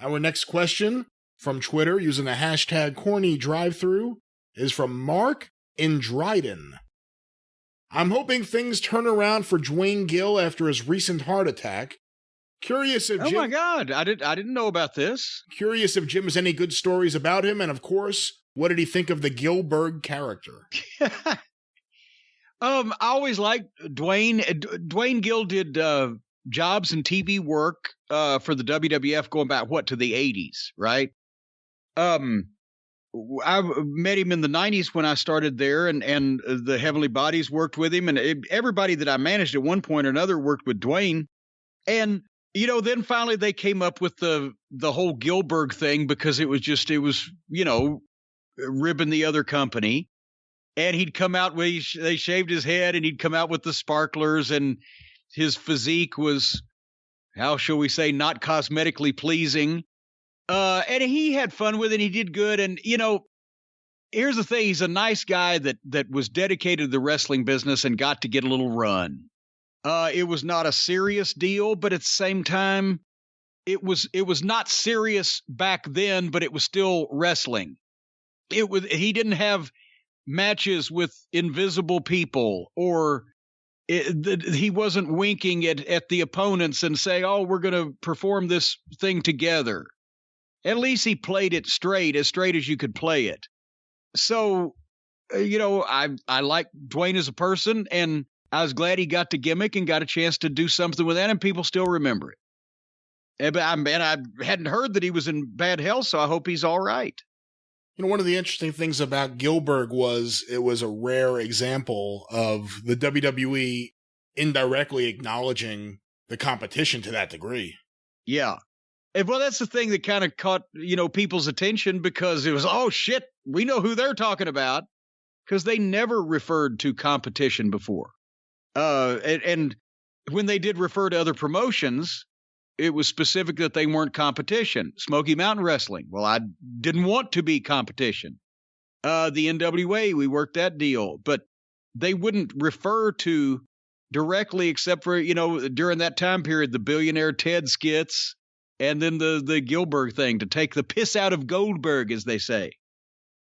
Our next question from Twitter using the hashtag CornyDriveThru is from Mark in Dryden. I'm hoping things turn around for Duane Gill after his recent heart attack. Curious if Jim... Oh my God, I didn't know about this. Curious if Jim has any good stories about him, and of course, what did he think of the Gillberg character? I always liked Duane. Duane Gill did jobs and TV work for the WWF going back, to the 80s, right? I met him in the 90s when I started there, and the Heavenly Bodies worked with him, and everybody that I managed at one point or another worked with Duane. And, then finally they came up with the whole Gillberg thing because it was ribbing the other company. And he'd come out they shaved his head, and he'd come out with the sparklers, and his physique was, how shall we say, not cosmetically pleasing. And he had fun with it. He did good. And, here's the thing. He's a nice guy that was dedicated to the wrestling business and got to get a little run. It was not a serious deal, but at the same time, it was not serious back then, but it was still wrestling. He didn't have matches with invisible people, or he wasn't winking at the opponents and saying, oh, we're going to perform this thing together. At least he played it straight as you could play it. So, I like Duane as a person, and I was glad he got the gimmick and got a chance to do something with that, and people still remember it. And I hadn't heard that he was in bad health, so I hope he's all right. One of the interesting things about Gillberg was it was a rare example of the WWE indirectly acknowledging the competition to that degree. Yeah. And well, that's the thing that kind of caught, people's attention, because it was, oh shit, we know who they're talking about, because they never referred to competition before. And when they did refer to other promotions, it was specific that they weren't competition. Smoky Mountain Wrestling. Well, I didn't want to be competition. The NWA, we worked that deal, but they wouldn't refer to directly, except for, during that time period, the Billionaire Ted skits, and then the Gillberg thing, to take the piss out of Goldberg, as they say.